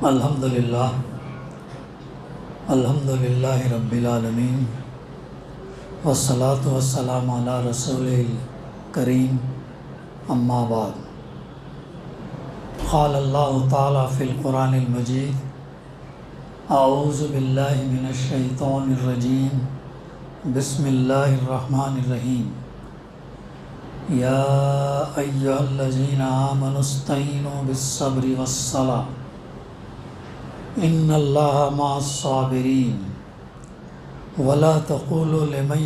الحمدللہ رب العالمین والصلاة والسلام علی رسول کریم اما بعد قال اللہ تعالی فی القرآن المجید اعوذ باللہ من الشیطان الرجیم بسم اللہ الرحمن الرحیم یا ایہا الذین آمنوا استعینوا بالصبر والصلاۃ ان اللہ مع الصابرین ولا تقولوا لمن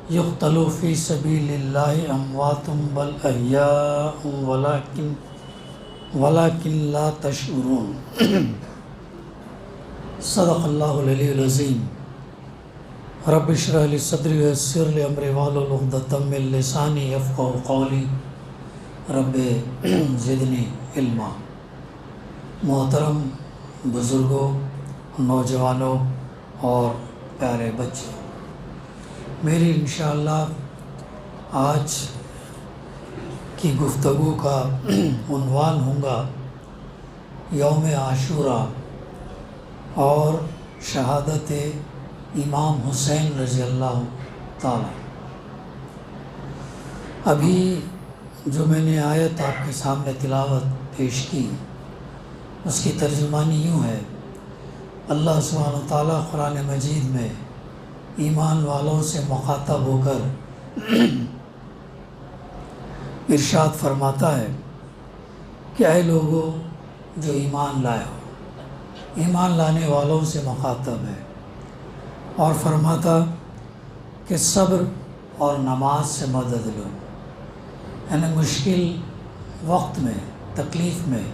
یقتل فی سبیل اللہ اموات بل احیاء ولکن لا تشعرون۔ صدق اللہ العلی العظیم۔ رب اشرح لی صدری ویسر لی امری واحلل عقدۃ من لسانی یفقہوا قولی رب زدنی علما۔ محترم بزرگوں، نوجوانوں اور پیارے بچے، میری انشاءاللہ آج کی گفتگو کا عنوان ہوگا یوم عاشوراء اور شہادت امام حسین رضی اللہ تعالی۔ ابھی جو میں نے آیت آپ کے سامنے تلاوت پیش کی، اس کی ترجمانی یوں ہے: اللہ سبحانہ وتعالیٰ قرآن مجید میں ایمان والوں سے مخاطب ہو کر ارشاد فرماتا ہے کہ اے لوگو جو ایمان لائے ہو، ایمان لانے والوں سے مخاطب ہے، اور فرماتا کہ صبر اور نماز سے مدد لو، یعنی مشکل وقت میں، تکلیف میں،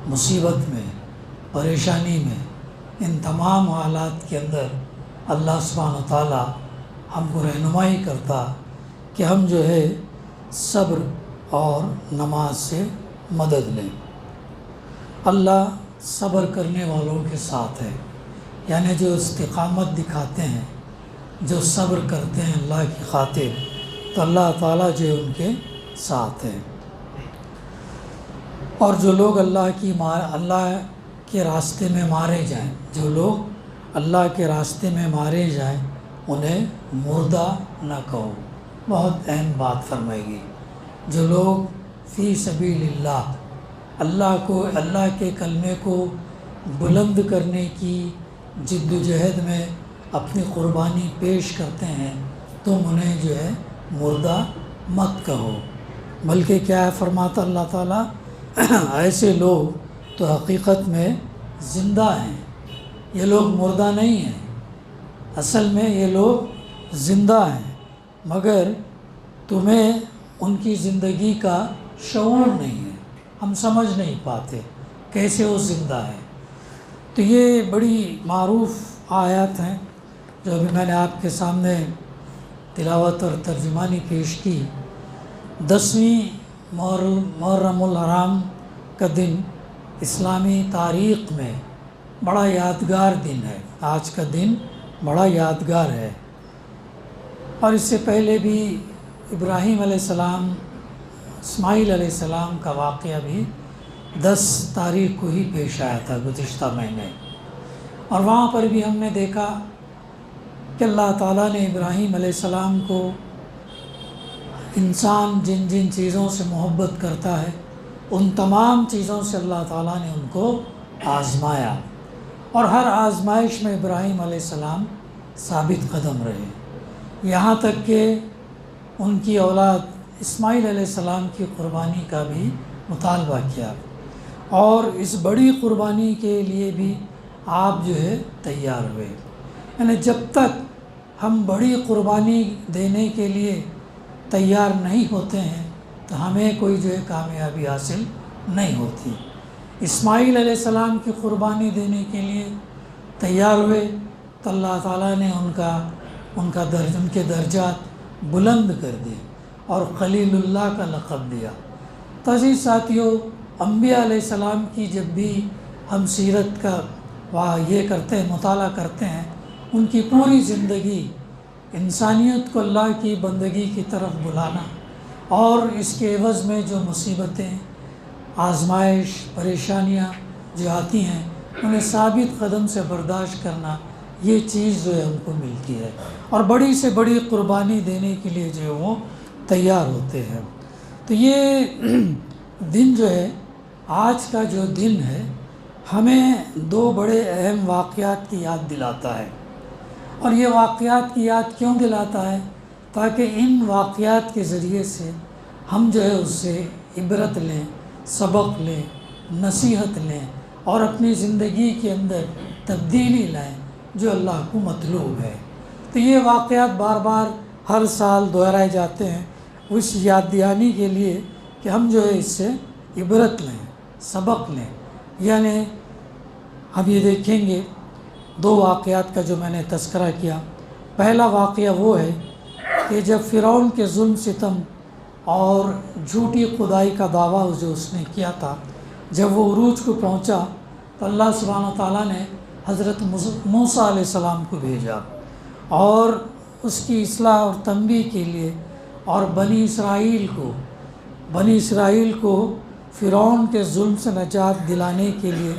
مصیبت میں، پریشانی میں، ان تمام حالات کے اندر اللہ سبحانہ وتعالیٰ ہم کو رہنمائی کرتا کہ ہم جو ہے صبر اور نماز سے مدد لیں۔ اللہ صبر کرنے والوں کے ساتھ ہے، یعنی جو استقامت دکھاتے ہیں، جو صبر کرتے ہیں اللہ کی خاطر، تو اللہ تعالیٰ جو ان کے ساتھ ہے۔ اور جو لوگ اللہ کے راستے میں مارے جائیں، جو لوگ اللہ کے راستے میں مارے جائیں، انہیں مردہ نہ کہو۔ بہت اہم بات فرمائے گی۔ جو لوگ فی سبیل اللہ کے کلمے کو بلند کرنے کی جد و جہد میں اپنی قربانی پیش کرتے ہیں، تم انہیں جو ہے مردہ مت کہو، بلکہ کیا ہے فرماتا اللہ تعالیٰ، ایسے لوگ تو حقیقت میں زندہ ہیں، یہ لوگ مردہ نہیں ہیں، اصل میں یہ لوگ زندہ ہیں، مگر تمہیں ان کی زندگی کا شعور نہیں ہے، ہم سمجھ نہیں پاتے کیسے وہ زندہ ہیں۔ تو یہ بڑی معروف آیات ہیں جو ابھی میں نے آپ کے سامنے تلاوت اور ترجمانی پیش کی۔ 10ویں محرم الحرام کا دن اسلامی تاریخ میں بڑا یادگار دن ہے۔ آج کا دن بڑا یادگار ہے، اور اس سے پہلے بھی ابراہیم علیہ السلام، اسماعیل علیہ السلام کا واقعہ بھی 10 تاریخ کو ہی پیش آیا تھا گزشتہ مہینے، اور وہاں پر بھی ہم نے دیکھا کہ اللہ تعالیٰ نے ابراہیم علیہ السلام کو انسان جن جن چیزوں سے محبت کرتا ہے ان تمام چیزوں سے اللہ تعالیٰ نے ان کو آزمایا، اور ہر آزمائش میں ابراہیم علیہ السلام ثابت قدم رہے، یہاں تک کہ ان کی اولاد اسماعیل علیہ السلام کی قربانی کا بھی مطالبہ کیا، اور اس بڑی قربانی کے لیے بھی آپ جو ہے تیار ہوئے۔ یعنی جب تک ہم بڑی قربانی دینے کے لیے تیار نہیں ہوتے ہیں تو ہمیں کوئی جو ہے کامیابی حاصل نہیں ہوتی۔ اسماعیل علیہ السلام کی قربانی دینے کے لیے تیار ہوئے تو اللہ تعالیٰ نے ان کے درجات بلند کر دیے اور خلیل اللہ کا لقب دیا۔ تو عزیز ساتھیوں، انبیاء علیہ السلام کی جب بھی ہم سیرت کا یہ کرتے ہیں، مطالعہ کرتے ہیں، ان کی پوری زندگی انسانیت کو اللہ کی بندگی کی طرف بلانا، اور اس کے عوض میں جو مصیبتیں، آزمائش، پریشانیاں جو آتی ہیں انہیں ثابت قدم سے برداشت کرنا، یہ چیز جو ہے ان کو ملتی ہے، اور بڑی سے بڑی قربانی دینے کے لیے جو ہے وہ تیار ہوتے ہیں۔ تو یہ دن جو ہے، آج کا جو دن ہے، ہمیں دو بڑے اہم واقعات کی یاد دلاتا ہے۔ اور یہ واقعات کی یاد کیوں دلاتا ہے؟ تاکہ ان واقعات کے ذریعے سے ہم جو ہے اس سے عبرت لیں، سبق لیں، نصیحت لیں، اور اپنی زندگی کے اندر تبدیلی لائیں جو اللہ کو مطلوب ہے۔ تو یہ واقعات بار بار ہر سال دہرائے جاتے ہیں اس یاد دہانی کے لیے کہ ہم جو ہے اس سے عبرت لیں، سبق لیں۔ یعنی ہم یہ دیکھیں گے دو واقعات کا جو میں نے تذکرہ کیا۔ پہلا واقعہ وہ ہے کہ جب فرعون کے ظلم ستم اور جھوٹی خدائی کا دعویٰ جو اس نے کیا تھا، جب وہ عروج کو پہنچا تو اللہ سبحانہ وتعالیٰ نے حضرت موسیٰ علیہ السلام کو بھیجا، اور اس کی اصلاح اور تنبیہ کے لیے، اور بنی اسرائیل کو فرعون کے ظلم سے نجات دلانے کے لیے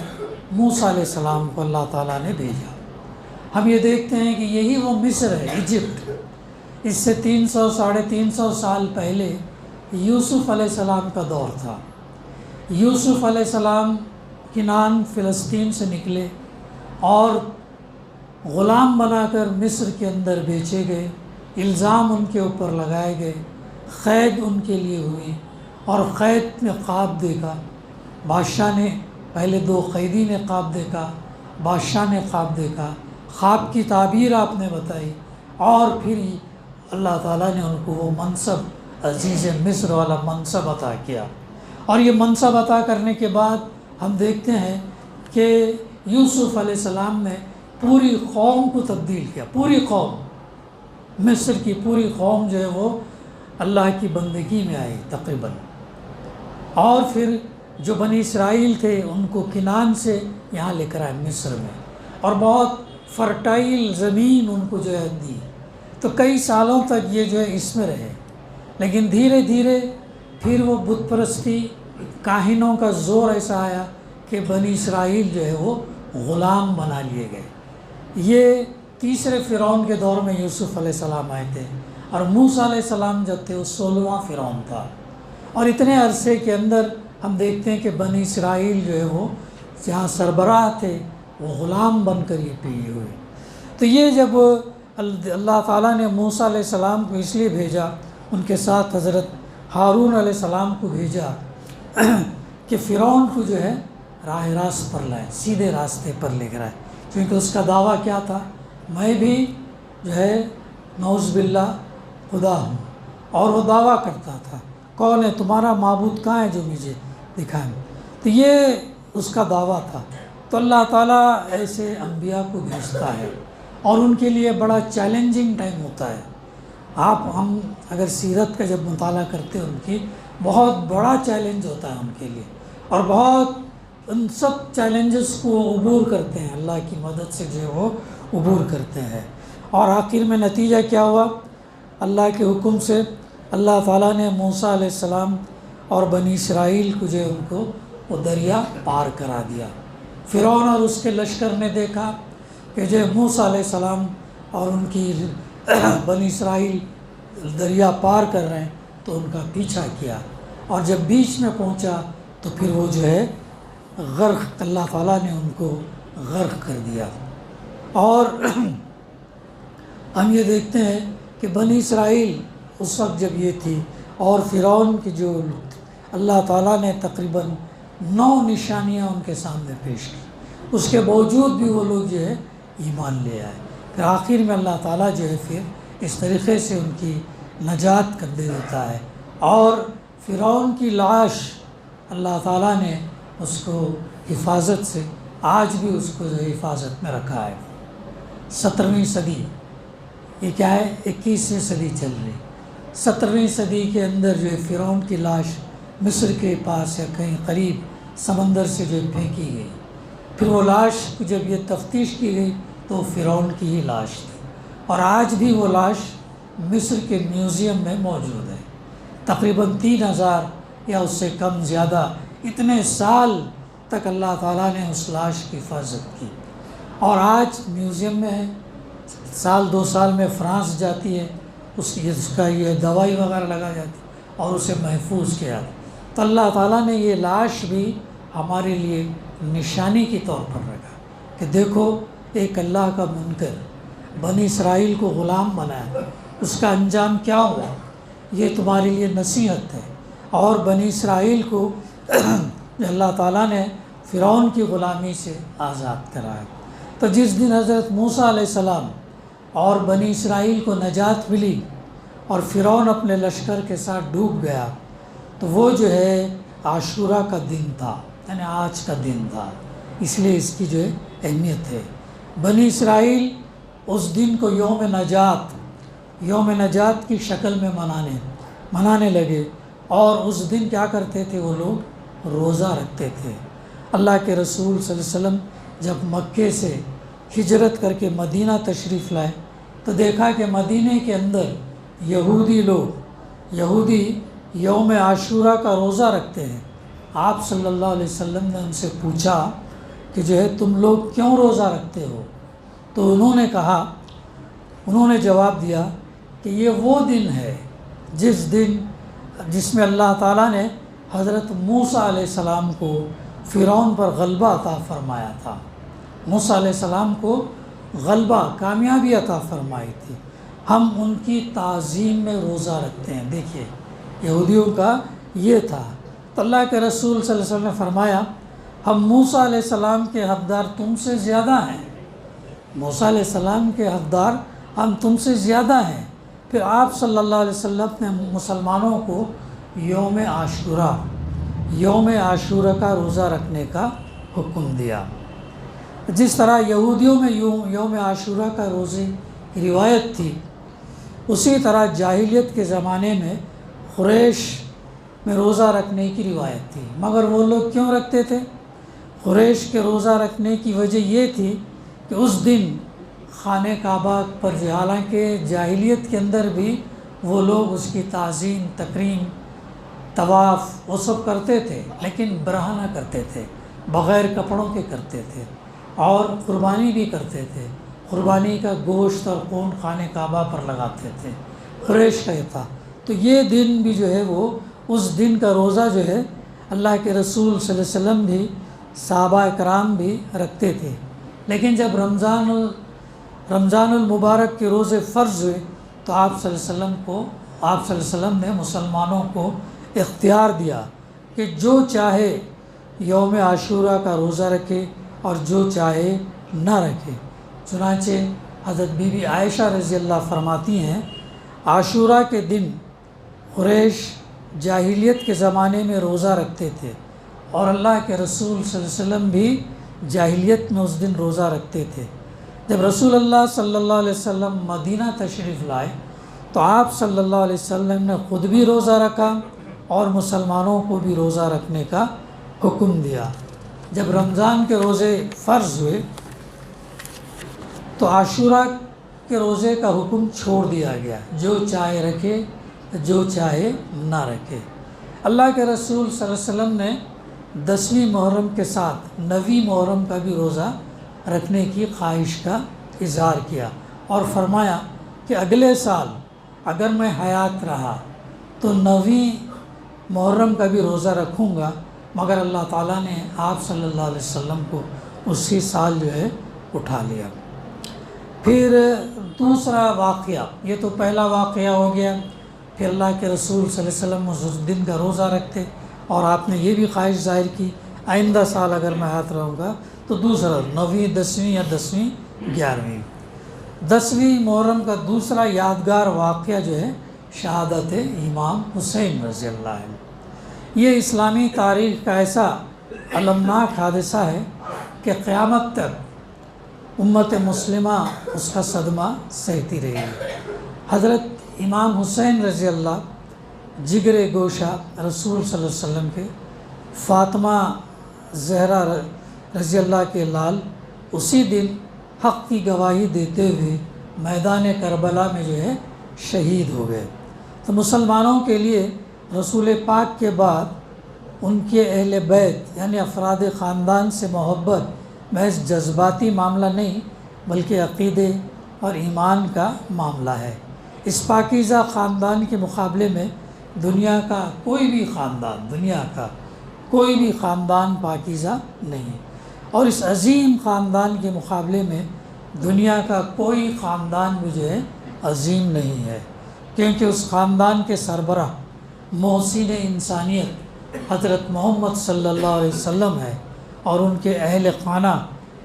موسیٰ علیہ السلام کو اللہ تعالیٰ نے بھیجا۔ ہم یہ دیکھتے ہیں کہ یہی وہ مصر ہے، ایجپٹ۔ اس سے 300-350 سال پہلے یوسف علیہ السلام کا دور تھا۔ یوسف علیہ السلام کنعان فلسطین سے نکلے اور غلام بنا کر مصر کے اندر بیچے گئے، الزام ان کے اوپر لگائے گئے، قید ان کے لیے ہوئی، اور قید نے خواب دیکھا۔ بادشاہ نے پہلے 2 قیدی نے خواب دیکھا، بادشاہ نے خواب دیکھا، خواب کی تعبیر آپ نے بتائی، اور پھر اللہ تعالیٰ نے ان کو وہ منصب، عزیز مصر والا منصب عطا کیا۔ اور یہ منصب عطا کرنے کے بعد ہم دیکھتے ہیں کہ یوسف علیہ السلام نے پوری قوم کو تبدیل کیا، پوری قوم، مصر کی پوری قوم جو ہے وہ اللہ کی بندگی میں آئی تقریباً۔ اور پھر جو بنی اسرائیل تھے ان کو کنعان سے یہاں لے کر آئے مصر میں، اور بہت فرٹائل زمین ان کو جو ہے دی۔ تو کئی سالوں تک یہ جو ہے اس میں رہے، لیکن دھیرے دھیرے پھر وہ بت پرستی، کاہنوں کا زور ایسا آیا کہ بنی اسرائیل جو ہے وہ غلام بنا لیے گئے۔ یہ تیسرے فرعون کے دور میں یوسف علیہ السلام آئے تھے، اور موسیٰ علیہ السلام جب تھے وہ 16واں فرعون تھا۔ اور اتنے عرصے کے اندر ہم دیکھتے ہیں کہ بنی اسرائیل جو ہے وہ جہاں سربراہ تھے وہ غلام بن کر یہ پیے ہوئے۔ تو یہ جب اللہ تعالیٰ نے موسیٰ علیہ السلام کو اس لیے بھیجا، ان کے ساتھ حضرت ہارون علیہ السلام کو بھیجا کہ فرعون کو جو ہے راہ راست پر لائے، سیدھے راستے پر لے کر آئے، کیونکہ اس کا دعویٰ کیا تھا؟ میں بھی جو ہے نعوذ باللہ خدا ہوں، اور وہ دعویٰ کرتا تھا کون ہے تمہارا معبود، کہاں ہے جو مجھے دکھائیں؟ تو یہ اس کا دعویٰ تھا۔ تو اللہ تعالیٰ ایسے انبیاء کو بھیجتا ہے، اور ان کے لیے بڑا چیلنجنگ ٹائم ہوتا ہے۔ ہم اگر سیرت کا جب مطالعہ کرتے ہیں ان کی، بہت بڑا چیلنج ہوتا ہے ان کے لیے، اور بہت ان سب چیلنجز کو عبور کرتے ہیں، اللہ کی مدد سے جو وہ عبور کرتے ہیں۔ اور آخر میں نتیجہ کیا ہوا؟ اللہ کے حکم سے اللہ تعالیٰ نے موسیٰ علیہ السلام اور بنی اسرائیل کو جو ان کو وہ دریا پار کرا دیا۔ فرعون اور اس کے لشکر نے دیکھا کہ جو موسیٰ علیہ السلام اور ان کی بنی اسرائیل دریا پار کر رہے ہیں تو ان کا پیچھا کیا، اور جب بیچ میں پہنچا تو پھر وہ جو ہے غرق، اللہ تعالیٰ نے ان کو غرق کر دیا۔ اور ہم یہ دیکھتے ہیں کہ بنی اسرائیل اس وقت جب یہ تھی، اور فرعون کی جو اللہ تعالیٰ نے تقریباً 9 نشانیاں ان کے سامنے پیش کی، اس کے باوجود بھی وہ لوگ جو ہے ایمان لے آئے۔ پھر آخر میں اللہ تعالیٰ جو ہے پھر اس طریقے سے ان کی نجات کر دے دیتا ہے، اور فرعون کی لاش اللہ تعالیٰ نے اس کو حفاظت سے، آج بھی اس کو جو حفاظت میں رکھا ہے۔ 17ویں صدی، یہ کیا ہے، 21ویں صدی چل رہی، 17ویں صدی کے اندر جو ہے فرعون کی لاش مصر کے پاس یا کہیں قریب سمندر سے جو پھینکی گئی۔ پھر وہ لاش کو جب یہ تفتیش کی گئی تو فرعون کی ہی لاش تھی، اور آج بھی وہ لاش مصر کے میوزیم میں موجود ہے۔ تقریباً 3000 یا اس سے کم زیادہ اتنے سال تک اللہ تعالیٰ نے اس لاش کی حفاظت کی۔ اور آج میوزیم میں ہے، سال 2 سال میں فرانس جاتی ہے، اس کا یہ دوائی وغیرہ لگا جاتی اور اسے محفوظ کیا۔ تو اللہ تعالیٰ نے یہ لاش بھی ہمارے لیے نشانی کے طور پر رکھا کہ دیکھو ایک اللہ کا منکر بنی اسرائیل کو غلام بنایا، اس کا انجام کیا ہوا، یہ تمہارے لیے نصیحت ہے۔ اور بنی اسرائیل کو اللہ تعالیٰ نے فرعون کی غلامی سے آزاد کرایا۔ تو جس دن حضرت موسیٰ علیہ السلام اور بنی اسرائیل کو نجات ملی اور فرعون اپنے لشکر کے ساتھ ڈوب گیا، تو وہ جو ہے عاشورہ کا دن تھا، یعنی آج کا دن تھا، اس لیے اس کی جو ہے اہمیت ہے۔ بنی اسرائیل اس دن کو یوم نجات کی شکل میں منانے لگے، اور اس دن کیا کرتے تھے، وہ لوگ روزہ رکھتے تھے۔ اللہ کے رسول صلی اللہ علیہ وسلم جب مکے سے ہجرت کر کے مدینہ تشریف لائے تو دیکھا کہ مدینہ کے اندر یہودی یوم عاشورہ کا روزہ رکھتے ہیں۔ آپ صلی اللہ علیہ وسلم نے ان سے پوچھا کہ جو ہے تم لوگ کیوں روزہ رکھتے ہو؟ تو انہوں نے جواب دیا کہ یہ وہ دن ہے جس میں اللہ تعالیٰ نے حضرت موسیٰ علیہ السلام کو فرعون پر غلبہ عطا فرمایا تھا۔ موسیٰ علیہ السلام کو غلبہ، کامیابی عطا فرمائی تھی، ہم ان کی تعظیم میں روزہ رکھتے ہیں۔ دیکھیے یہودیوں کا یہ تھا۔ تو اللہ کے رسول صلی اللہ علیہ وسلم نے فرمایا ہم موسیٰ علیہ السلام کے حقدار تم سے زیادہ ہیں، موسیٰ علیہ السلام کے حقدار ہم تم سے زیادہ ہیں۔ پھر آپ صلی اللہ علیہ وسلم نے مسلمانوں کو یوم عاشورہ کا روزہ رکھنے کا حکم دیا۔ جس طرح یہودیوں میں یوم عاشورہ کا روزے کی روایت تھی، اسی طرح جاہلیت کے زمانے میں قریش میں روزہ رکھنے کی روایت تھی۔ مگر وہ لوگ کیوں رکھتے تھے؟ قریش کے روزہ رکھنے کی وجہ یہ تھی کہ اس دن خانہ کعبہ پر، حالانکہ جاہلیت کے اندر بھی وہ لوگ اس کی تعظیم، تکریم، طواف وہ سب کرتے تھے، لیکن برہنہ کرتے تھے، بغیر کپڑوں کے کرتے تھے، اور قربانی بھی کرتے تھے۔ قربانی کا گوشت اور خون خانہ کعبہ پر لگاتے تھے، قریش کا یہ تھا۔ تو یہ دن بھی جو ہے وہ اس دن کا روزہ جو ہے اللہ کے رسول صلی اللہ علیہ وسلم بھی، صحابہ کرام بھی رکھتے تھے۔ لیکن جب رمضان المبارک کے روزے فرض ہوئے تو آپ صلی اللہ علیہ وسلم نے مسلمانوں کو اختیار دیا کہ جو چاہے یوم عاشورہ کا روزہ رکھے اور جو چاہے نہ رکھے۔ چنانچہ حضرت بی بی عائشہ رضی اللہ فرماتی ہیں عاشورہ کے دن قریش جاہلیت کے زمانے میں روزہ رکھتے تھے، اور اللہ کے رسول صلی اللہ علیہ وسلم بھی جاہلیت میں اس دن روزہ رکھتے تھے۔ جب رسول اللہ صلی اللہ علیہ وسلم مدینہ تشریف لائے تو آپ صلی اللہ علیہ وسلم نے خود بھی روزہ رکھا اور مسلمانوں کو بھی روزہ رکھنے کا حکم دیا۔ جب رمضان کے روزے فرض ہوئے تو عاشورہ کے روزے کا حکم چھوڑ دیا گیا، جو چاہے رکھے جو چاہے نہ رکھے۔ اللہ کے رسول صلی اللہ علیہ وسلم نے 10ویں محرم کے ساتھ 9ویں محرم کا بھی روزہ رکھنے کی خواہش کا اظہار کیا، اور فرمایا کہ اگلے سال اگر میں حیات رہا تو 9ویں محرم کا بھی روزہ رکھوں گا، مگر اللہ تعالیٰ نے آپ صلی اللہ علیہ وسلم کو اسی سال جو ہے اٹھا لیا۔ پھر دوسرا واقعہ، یہ تو پہلا واقعہ ہو گیا، پھر اللہ کے رسول صلی اللہ علیہ وسلم اس دن کا روزہ رکھتے، اور آپ نے یہ بھی خواہش ظاہر کی آئندہ سال اگر میں حیات رہوں گا تو دوسرا 9ویں 10ویں یا 10ویں 11ویں۔ 10ویں محرم کا دوسرا یادگار واقعہ جو ہے شہادت امام حسین رضی اللہ عنہ۔ یہ اسلامی تاریخ کا ایسا المناک حادثہ ہے کہ قیامت تک امت مسلمہ اس کا صدمہ سہتی رہی ہے۔ حضرت امام حسین رضی اللہ جگر گوشہ رسول صلی اللہ علیہ وسلم کے، فاطمہ زہرا رضی اللہ کے لال، اسی دن حق کی گواہی دیتے ہوئے میدان کربلا میں جو ہے شہید ہو گئے۔ تو مسلمانوں کے لیے رسول پاک کے بعد ان کے اہل بیت یعنی افراد خاندان سے محبت محض جذباتی معاملہ نہیں بلکہ عقیدے اور ایمان کا معاملہ ہے۔ اس پاکیزہ خاندان کے مقابلے میں دنیا کا کوئی بھی خاندان پاکیزہ نہیں، اور اس عظیم خاندان کے مقابلے میں دنیا کا کوئی خاندان بھی جو ہے عظیم نہیں ہے، کیونکہ اس خاندان کے سربراہ محسن انسانیت حضرت محمد صلی اللہ علیہ وسلم ہے، اور ان کے اہل خانہ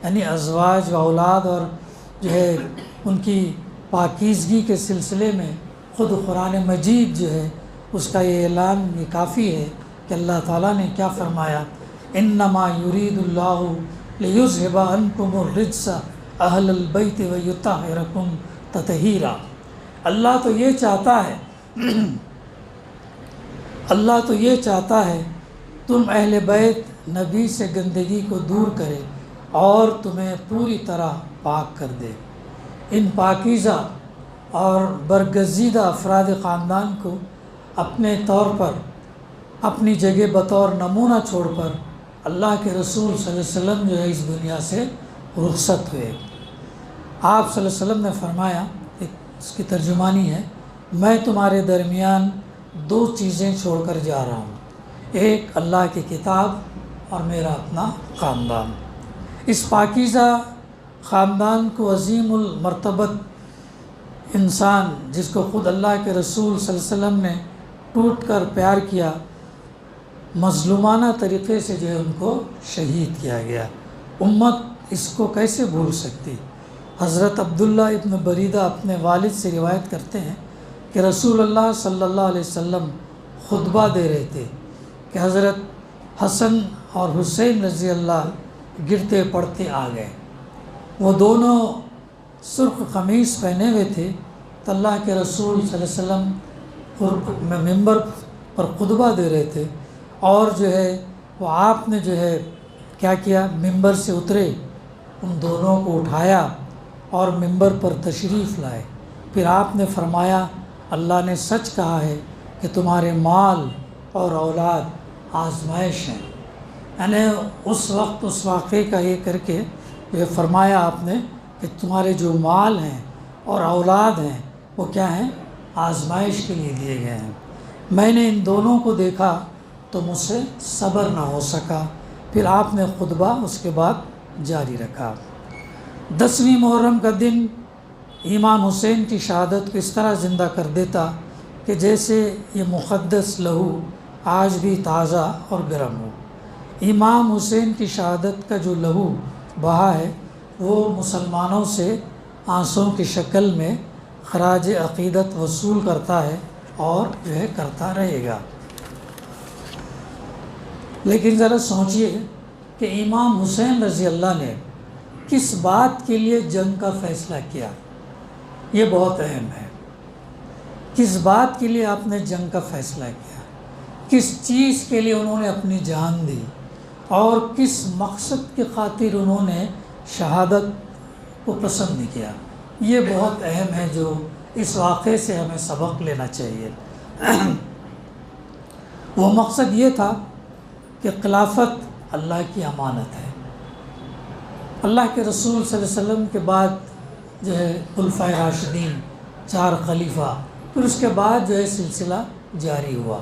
یعنی ازواج و اولاد اور جو ہے ان کی پاکیزگی کے سلسلے میں خود قرآن مجید جو ہے اس کا یہ اعلان یہ کافی ہے کہ اللہ تعالیٰ نے کیا فرمایا، انما یرید اللہ لیذھب عنکم الرجس اہل البیت ویطہرکم تطہیرا۔ اللہ تو یہ چاہتا ہے تم اہل بیت نبی سے گندگی کو دور کرے اور تمہیں پوری طرح پاک کر دے۔ ان پاکیزہ اور برگزیدہ افراد خاندان کو اپنے طور پر اپنی جگہ بطور نمونہ چھوڑ کر اللہ کے رسول صلی اللہ علیہ وسلم جو ہے اس دنیا سے رخصت ہوئے۔ آپ صلی اللہ علیہ وسلم نے فرمایا، اس کی ترجمانی ہے، میں تمہارے درمیان 2 چیزیں چھوڑ کر جا رہا ہوں، ایک اللہ کی کتاب اور میرا اپنا خاندان۔ اس پاکیزہ خاندان کو عظیم المرتبت انسان جس کو خود اللہ کے رسول صلی اللہ علیہ وسلم نے ٹوٹ کر پیار کیا، مظلومانہ طریقے سے جو ہے ان کو شہید کیا گیا۔ امت اس کو کیسے بھول سکتی؟ حضرت عبداللہ ابن بریدہ اپنے والد سے روایت کرتے ہیں کہ رسول اللہ صلی اللہ علیہ وسلم خطبہ دے رہے تھے کہ حضرت حسن اور حسین رضی اللہ گرتے پڑتے آ گئے۔ وہ دونوں سرخ قمیص پہنے ہوئے تھے، تو اللہ کے رسول صلی اللہ علیہ وسلم ممبر پر خطبہ دے رہے تھے، اور جو ہے وہ آپ نے جو ہے کیا کیا، ممبر سے اترے، ان دونوں کو اٹھایا اور ممبر پر تشریف لائے۔ پھر آپ نے فرمایا، اللہ نے سچ کہا ہے کہ تمہارے مال اور اولاد آزمائش ہیں۔ یعنی اس وقت اس واقعے کا یہ کر کے یہ فرمایا آپ نے کہ تمہارے جو مال ہیں اور اولاد ہیں وہ کیا ہیں، آزمائش کے لیے دیے گئے ہیں۔ میں نے ان دونوں کو دیکھا تو مجھ سے صبر نہ ہو سکا۔ پھر آپ نے خطبہ اس کے بعد جاری رکھا۔ 10ویں محرم کا دن امام حسین کی شہادت کو اس طرح زندہ کر دیتا کہ جیسے یہ مقدس لہو آج بھی تازہ اور گرم ہو۔ امام حسین کی شہادت کا جو لہو بہا ہے وہ مسلمانوں سے آنسوں کی شکل میں خراج عقیدت وصول کرتا ہے اور جو ہے کرتا رہے گا۔ لیکن ذرا سوچئے کہ امام حسین رضی اللہ نے کس بات کے لیے جنگ کا فیصلہ کیا، یہ بہت اہم ہے۔ کس بات کے لیے آپ نے جنگ کا فیصلہ کیا، کس چیز کے لیے انہوں نے اپنی جان دی، اور کس مقصد کی خاطر انہوں نے شہادت کو پسند کیا، یہ بہت اہم ہے، جو اس واقعے سے ہمیں سبق لینا چاہیے۔ وہ مقصد یہ تھا کہ خلافت اللہ کی امانت ہے۔ اللہ کے رسول صلی اللہ علیہ وسلم کے بعد جو ہے خلفائے راشدین 4 خلیفہ، پھر اس کے بعد جو ہے سلسلہ جاری ہوا،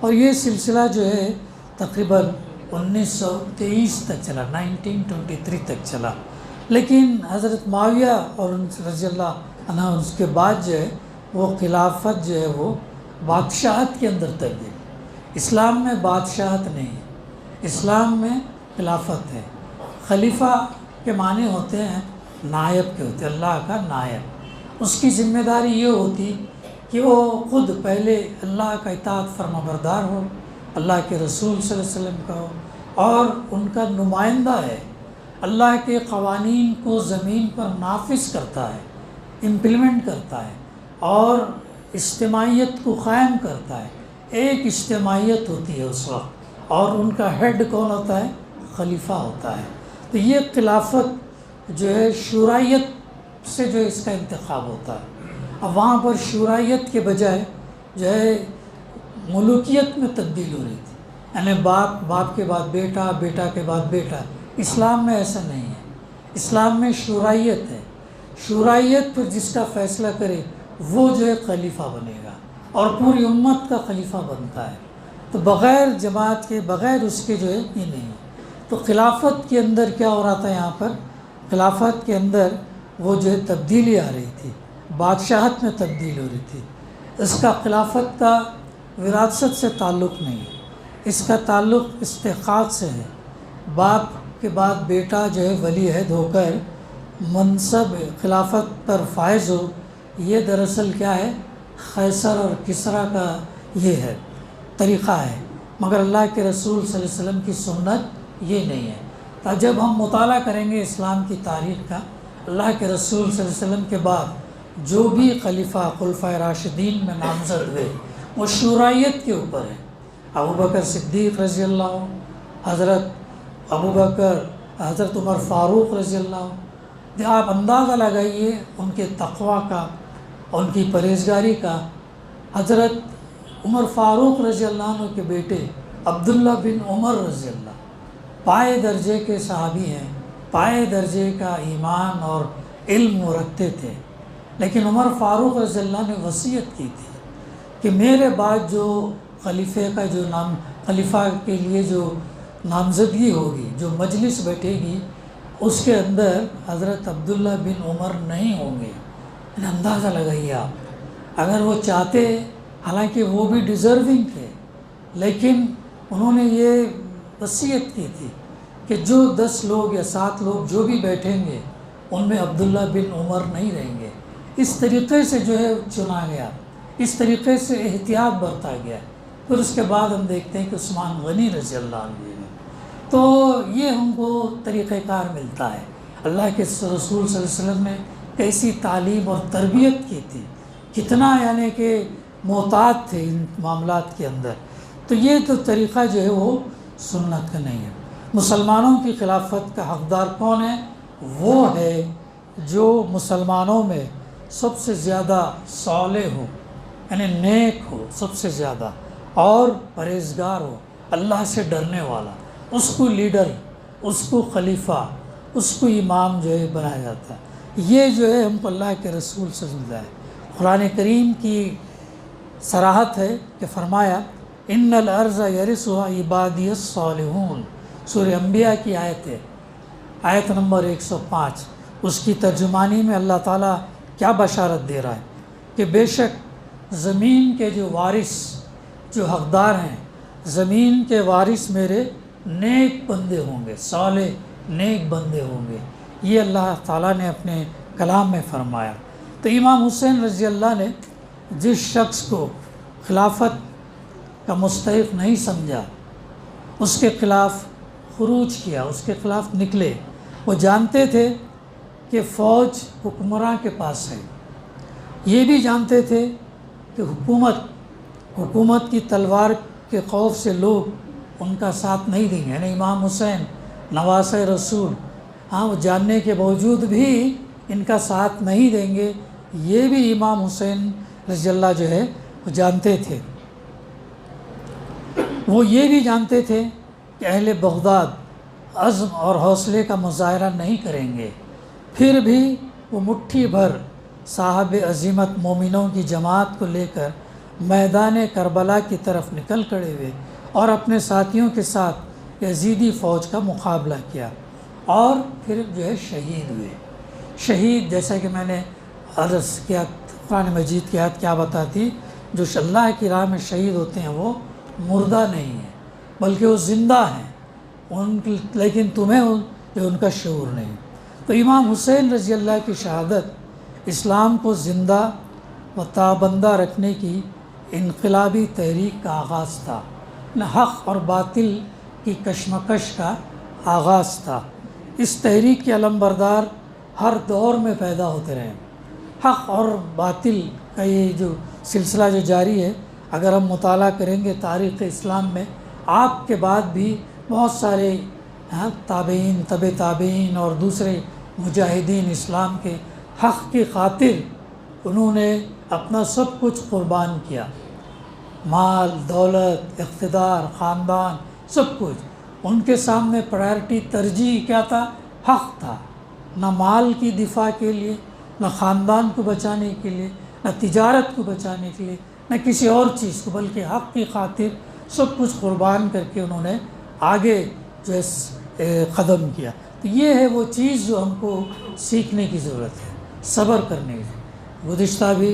اور یہ سلسلہ جو ہے تقریباً 1923 تک چلا، 1923 تک چلا۔ لیکن حضرت معاویہ اور رضی اللہ عنہ اس کے بعد جو ہے وہ خلافت جو ہے وہ بادشاہت کے اندر تک گئی۔ اسلام میں بادشاہت نہیں ہے، اسلام میں خلافت ہے۔ خلیفہ کے معنی ہوتے ہیں نائب کے ہوتے ہیں، اللہ کا نائب۔ اس کی ذمہ داری یہ ہوتی کہ وہ خود پہلے اللہ کا اطاعت فرما بردار ہو، اللہ کے رسول صلی اللہ علیہ وسلم کا ہو، اور ان کا نمائندہ ہے، اللہ کے قوانین کو زمین پر نافذ کرتا ہے، امپلیمنٹ کرتا ہے، اور اجتماعیت کو قائم کرتا ہے۔ ایک اجتماعیت ہوتی ہے اس وقت، اور ان کا ہیڈ کون ہوتا ہے؟ خلیفہ ہوتا ہے۔ تو یہ خلافت جو ہے شورائیت سے جو اس کا انتخاب ہوتا ہے۔ اب وہاں پر شورائیت کے بجائے جو ہے ملوکیت میں تبدیل ہو رہی تھی، یعنی باپ کے بعد بیٹا، بیٹا کے بعد بیٹا. اسلام میں ایسا نہیں ہے. اسلام میں شورائیت ہے. شورائیت پھر جس کا فیصلہ کرے وہ جو ہے خلیفہ بنے گا اور پوری امت کا خلیفہ بنتا ہے. تو بغیر جماعت کے، بغیر اس کے جو ہے یہ نہیں ہے. تو خلافت کے اندر کیا ہو رہا تھا یہاں پر؟ خلافت کے اندر وہ جو ہے تبدیلی آ رہی تھی، بادشاہت میں تبدیل ہو رہی تھی. اس کا خلافت کا وراثت سے تعلق نہیں ہے، اس کا تعلق استحقاق سے ہے. باپ کے بعد بیٹا جو ہے ولی عہد ہو کر منصب خلافت پر فائز ہو، یہ دراصل کیا ہے؟ قیصر اور کسریٰ کا یہ ہے طریقہ ہے. مگر اللہ کے رسول صلی اللہ علیہ وسلم کی سنت یہ نہیں ہے. تو جب ہم مطالعہ کریں گے اسلام کی تاریخ کا، اللہ کے رسول صلی اللہ علیہ وسلم کے بعد جو بھی خلیفہ خلفائے راشدین میں نامزد ہوئے وہ شورائیت کے اوپر ہے. ابوبکر صدیق رضی اللہ عنہ، حضرت ابوبکر، حضرت عمر فاروق رضی اللہ عنہ. آپ اندازہ لگائیے ان کے تقویٰ کا، ان کی پرہیزگاری کا. حضرت عمر فاروق رضی اللہ عنہ کے بیٹے عبداللہ بن عمر رضی اللہ پائے درجے کے صحابی ہیں، پائے درجے کا ایمان اور علم وہ رکھتے تھے. لیکن عمر فاروق رضی اللہ نے وصیت کی تھی کہ میرے بعد جو خلیفہ کا جو نام، خلیفہ کے لیے جو نامزدگی ہوگی، جو مجلس بیٹھے گی، اس کے اندر حضرت عبداللہ بن عمر نہیں ہوں گے. اندازہ لگائیے آپ، اگر وہ چاہتے، حالانکہ وہ بھی ڈیزرونگ تھے، لیکن انہوں نے یہ وصیت کی تھی کہ جو 10 لوگ یا 7 لوگ جو بھی بیٹھیں گے ان میں عبداللہ بن عمر نہیں رہیں گے. اس طریقے سے جو ہے چنا گیا، اس طریقے سے احتیاط برتا گیا. پھر اس کے بعد ہم دیکھتے ہیں کہ عثمان غنی رضی اللہ عنہ. تو یہ ہم کو طریقہ کار ملتا ہے. اللہ کے رسول صلی اللہ علیہ وسلم نے کیسی تعلیم اور تربیت کی تھی، کتنا یعنی کہ محتاط تھے ان معاملات کے اندر. تو یہ تو طریقہ جو ہے وہ سنت کا نہیں ہے. مسلمانوں کی خلافت کا حقدار کون ہے؟ وہ ہے جو مسلمانوں میں سب سے زیادہ صالح ہو، یعنی نیک ہو سب سے زیادہ، اور پرہیزگار ہو، اللہ سے ڈرنے والا. اس کو لیڈر، اس کو خلیفہ، اس کو امام جو ہے بنایا جاتا ہے. یہ جو ہے ہم کو اللہ کے رسول سے ملتا ہے. قرآن کریم کی صراحت ہے کہ فرمایا ان الارض یرثها عبادی الصالحون. سورہ انبیاء کی آیت ہے، آیت نمبر 105. اس کی ترجمانی میں اللہ تعالیٰ کیا بشارت دے رہا ہے کہ بے شک زمین کے جو وارث، جو حقدار ہیں، زمین کے وارث میرے نیک بندے ہوں گے، صالح نیک بندے ہوں گے. یہ اللہ تعالیٰ نے اپنے کلام میں فرمایا. تو امام حسین رضی اللہ نے جس شخص کو خلافت کا مستحق نہیں سمجھا، اس کے خلاف خروج کیا، اس کے خلاف نکلے. وہ جانتے تھے کہ فوج حکمراں کے پاس ہے، یہ بھی جانتے تھے کہ حکومت کی تلوار کے خوف سے لوگ ان کا ساتھ نہیں دیں گے، یعنی امام حسین نواسۂ رسول، وہ جاننے کے باوجود بھی ان کا ساتھ نہیں دیں گے. یہ بھی امام حسین رضی اللہ جو ہے وہ جانتے تھے. وہ یہ بھی جانتے تھے کہ اہل بغداد عزم اور حوصلے کا مظاہرہ نہیں کریں گے، پھر بھی وہ مٹھی بھر صاحب عظیمت مومنوں کی جماعت کو لے کر میدان کربلا کی طرف نکل کھڑے ہوئے اور اپنے ساتھیوں کے ساتھ یزیدی فوج کا مقابلہ کیا، اور پھر جو ہے شہید ہوئے. شہید جیسا کہ میں نے عرض کیا، قرآن مجید کی آیت کیا بتاتی، جو اللہ کی راہ میں شہید ہوتے ہیں وہ مردہ نہیں ہیں بلکہ وہ زندہ ہیں، لیکن تمہیں جو ان کا شعور نہیں. تو امام حسین رضی اللہ کی شہادت اسلام کو زندہ و تابندہ رکھنے کی انقلابی تحریک کا آغاز تھا، حق اور باطل کی کشمکش کا آغاز تھا. اس تحریک کے علمبردار ہر دور میں پیدا ہوتے رہے. حق اور باطل کا یہ جو سلسلہ جو جاری ہے، اگر ہم مطالعہ کریں گے تاریخ اسلام میں، آپ کے بعد بھی بہت سارے تابعین، تبع تابعین اور دوسرے مجاہدین اسلام کے حق کی خاطر انہوں نے اپنا سب کچھ قربان کیا. مال دولت اقتدار خاندان سب کچھ، ان کے سامنے پرائرٹی ترجیح کیا تھا؟ حق تھا، نہ مال کی دفاع کے لیے، نہ خاندان کو بچانے کے لیے، نہ تجارت کو بچانے کے لیے، نہ کسی اور چیز کو، بلکہ حق کی خاطر سب کچھ قربان کر کے انہوں نے آگے جو ہے قدم کیا۔ تو یہ ہے وہ چیز جو ہم کو سیکھنے کی ضرورت ہے، صبر کرنے کی۔ گزشتہ بھی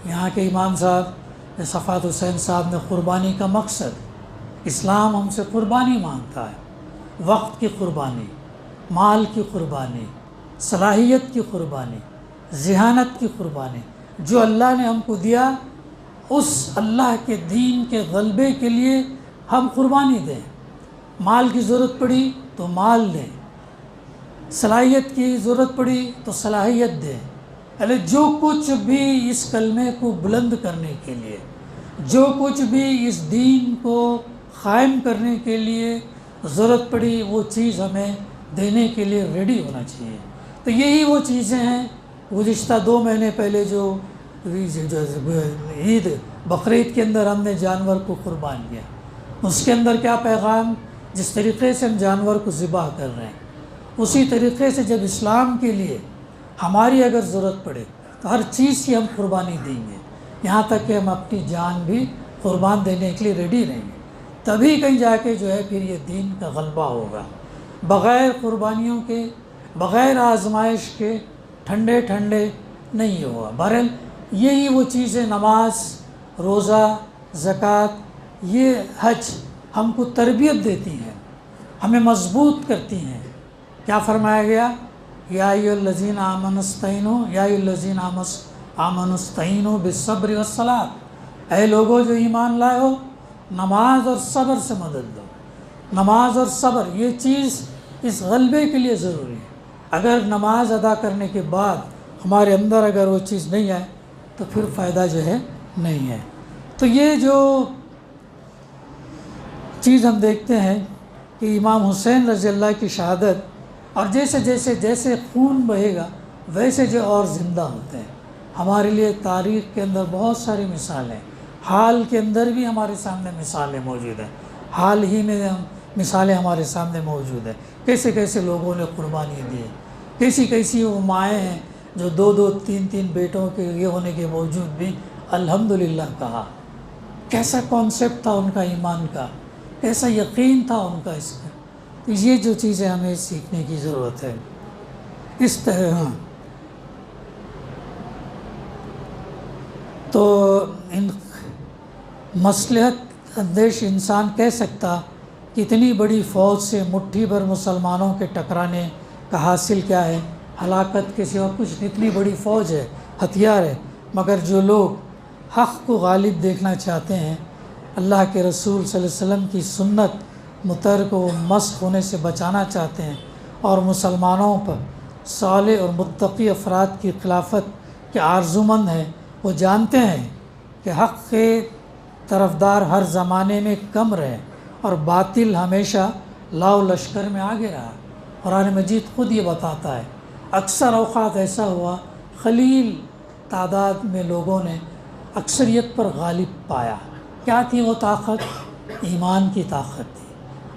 یہاں کے امام صاحب صفات حسین صاحب نے قربانی کا مقصد، اسلام ہم سے قربانی مانگتا ہے، وقت کی قربانی، مال کی قربانی، صلاحیت کی قربانی، ذہانت کی قربانی، جو اللہ نے ہم کو دیا اس اللہ کے دین کے غلبے کے لیے ہم قربانی دیں۔ مال کی ضرورت پڑی تو مال دیں، صلاحیت کی ضرورت پڑی تو صلاحیت دیں، یعنی جو کچھ بھی اس کلمے کو بلند کرنے کے لیے، جو کچھ بھی اس دین کو قائم کرنے کے لیے ضرورت پڑی وہ چیز ہمیں دینے کے لیے ریڈی ہونا چاہیے۔ تو یہی وہ چیزیں ہیں گزشتہ 2 مہینے پہلے جو عید بقرعید کے اندر ہم نے جانور کو قربان کیا، اس کے اندر کیا پیغام؟ جس طریقے سے ہم جانور کو ذبح کر رہے ہیں اسی طریقے سے جب اسلام کے لیے ہماری اگر ضرورت پڑے تو ہر چیز کی ہم قربانی دیں گے، یہاں تک کہ ہم اپنی جان بھی قربان دینے کے لیے ریڈی رہیں گے، تبھی کہیں جا کے جو ہے پھر یہ دین کا غلبہ ہوگا۔ بغیر قربانیوں کے، بغیر آزمائش کے ٹھنڈے ٹھنڈے نہیں ہوگا۔ بہرحال یہی وہ چیزیں، نماز، روزہ، زکوٰۃ، یہ حج ہم کو تربیت دیتی ہیں، ہمیں مضبوط کرتی ہیں۔ کیا فرمایا گیا؟ یا ایھا الذین آمنوا استعینوا، یا ایھا الذین آمنوا استعینوا بالصبر والصلاۃ، اے لوگوں جو ایمان لائے ہو نماز اور صبر سے مدد دو۔ نماز اور صبر یہ چیز اس غلبے کے لیے ضروری ہے۔ اگر نماز ادا کرنے کے بعد ہمارے اندر اگر وہ چیز نہیں آئے تو پھر فائدہ جو ہے نہیں ہے۔ تو یہ جو چیز ہم دیکھتے ہیں کہ امام حسین رضی اللہ کی شہادت، اور جیسے خون بہے گا ویسے جو اور زندہ ہوتے ہیں۔ ہمارے لیے تاریخ کے اندر بہت ساری مثالیں، حال کے اندر بھی ہمارے سامنے مثالیں موجود ہیں، حال ہی میں مثالیں ہمارے سامنے موجود ہیں، کیسے کیسے لوگوں نے قربانی دی، کیسی وہ مائیں ہیں جو 2 3 بیٹوں کے یہ ہونے کے باوجود بھی الحمدللہ کہا۔ کیسا کانسیپٹ تھا ان کا ایمان کا، کیسا یقین تھا ان کا اس کا۔ تو یہ جو چیزیں ہمیں سیکھنے کی ضرورت ہے۔ اس طرح تو ان مصلحت اندیش انسان کہہ سکتا کہ اتنی بڑی فوج سے مٹھی بھر مسلمانوں کے ٹکرانے کا حاصل کیا ہے؟ ہلاکت کے سوا کچھ نہیں۔ اتنی بڑی فوج ہے، ہتھیار ہے، مگر جو لوگ حق کو غالب دیکھنا چاہتے ہیں، اللہ کے رسول صلی اللہ علیہ وسلم کی سنت متحرک و مسخ ہونے سے بچانا چاہتے ہیں، اور مسلمانوں پر صالح اور متقی افراد کی خلافت کے آرزومند ہیں، وہ جانتے ہیں کہ حق کے طرفدار ہر زمانے میں کم رہے اور باطل ہمیشہ لاؤ لشکر میں آگے رہا۔ قرآن مجید خود یہ بتاتا ہے، اکثر اوقات ایسا ہوا قلیل تعداد میں لوگوں نے اکثریت پر غالب پایا۔ کیا تھی وہ طاقت؟ ایمان کی طاقت تھی،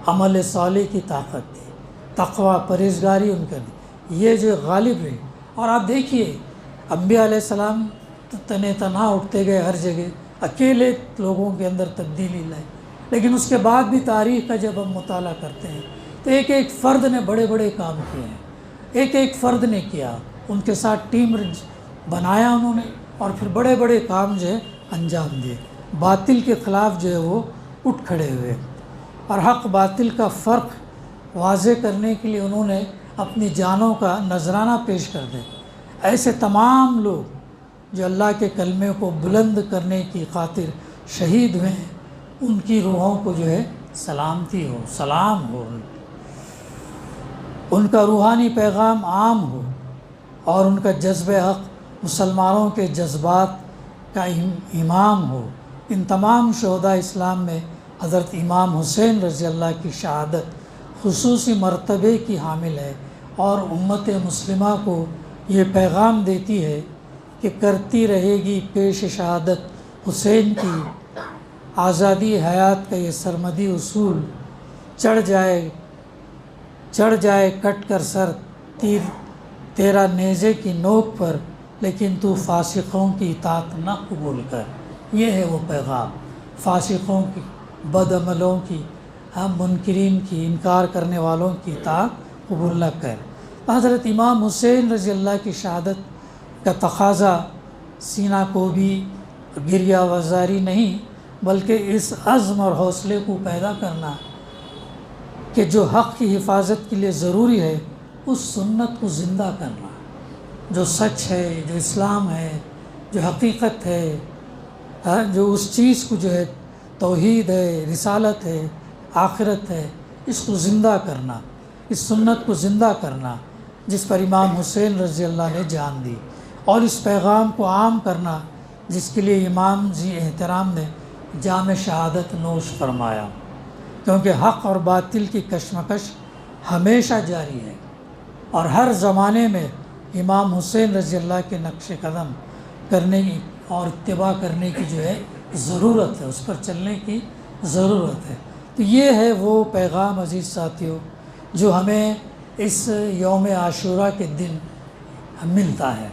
عمل صالح کی طاقت تھی، تقوی پرہیزگاری ان کا تھی، یہ جو غالب رہی۔ اور آپ دیکھیے انبیاء علیہ السلام تنے تنہا اٹھتے گئے ہر جگہ، اکیلے لوگوں کے اندر تبدیلی لائی، لیکن اس کے بعد بھی تاریخ کا جب ہم مطالعہ کرتے ہیں تو ایک فرد نے بڑے بڑے کام کیے ہیں، ایک فرد نے کیا، ان کے ساتھ ٹیم بنایا انہوں نے، اور پھر بڑے بڑے کام جو ہے انجام دیے، باطل کے خلاف جو ہے وہ اٹھ کھڑے ہوئے، اور حق باطل کا فرق واضح کرنے کے لیے انہوں نے اپنی جانوں کا نذرانہ پیش کر دیا۔ ایسے تمام لوگ جو اللہ کے کلمے کو بلند کرنے کی خاطر شہید ہوئے ہیں، ان کی روحوں کو جو ہے سلامتی ہو، سلام ہو، ان کا روحانی پیغام عام ہو، اور ان کا جذب حق مسلمانوں کے جذبات کا امام ہو۔ ان تمام شہداء اسلام میں حضرت امام حسین رضی اللہ کی شہادت خصوصی مرتبے کی حامل ہے، اور امت مسلمہ کو یہ پیغام دیتی ہے کہ کرتی رہے گی پیش شہادت حسین کی آزادی حیات کا یہ سرمدی اصول چڑھ جائے کٹ کر سر تیر تیرا نیزے کی نوک پر، لیکن تو فاسقوں کی اطاعت نہ قبول کر۔ یہ ہے وہ پیغام، فاسقوں کی، بد عملوں کی، منکرین کی، انکار کرنے والوں کی اطاعت قبول نہ کر۔ حضرت امام حسین رضی اللہ کی شہادت کا تقاضا سینہ کو بھی گریہ وزاری نہیں، بلکہ اس عزم اور حوصلے کو پیدا کرنا کہ جو حق کی حفاظت کے لیے ضروری ہے اس سنت کو زندہ کرنا، جو سچ ہے، جو اسلام ہے، جو حقیقت ہے، جو اس چیز کو جو ہے توحید ہے، رسالت ہے، آخرت ہے، اس کو زندہ کرنا، اس سنت کو زندہ کرنا جس پر امام حسین رضی اللہ نے جان دی، اور اس پیغام کو عام کرنا جس کے لیے امام ذی احترام نے جام شہادت نوش فرمایا، کیونکہ حق اور باطل کی کشمکش ہمیشہ جاری ہے، اور ہر زمانے میں امام حسین رضی اللہ کے نقش قدم کرنے کی اور اتباع کرنے کی جو ہے ضرورت ہے، اس پر چلنے کی ضرورت ہے۔ تو یہ ہے وہ پیغام عزیز ساتھیوں جو ہمیں اس یوم عاشوراء کے دن ملتا ہے،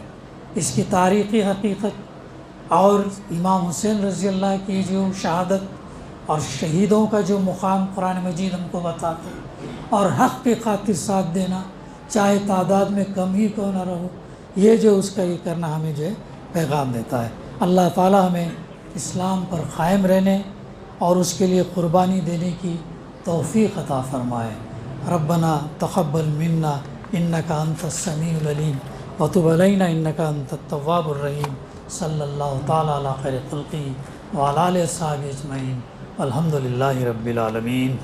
اس کی تاریخی حقیقت اور امام حسین رضی اللہ کی جو شہادت اور شہیدوں کا جو مقام قرآن مجید ہم کو بتاتا ہے، اور حق کے خاطر ساتھ دینا چاہے تعداد میں کم ہی کیوں نہ رہو، یہ جو اس کا یہ کرنا ہمیں جو ہے پیغام دیتا ہے۔ اللہ تعالی ہمیں اسلام پر قائم رہنے اور اس کے لیے قربانی دینے کی توفیق عطا فرمائے۔ ربنا تقبل منا انک انت السمیع العلیم وتب علینا انک انت التواب الرحیم۔ صلی اللہ تعالی علی خیر خلقہ وعلی آلہ وصحبہ اجمعین، والحمد للہ رب العالمین۔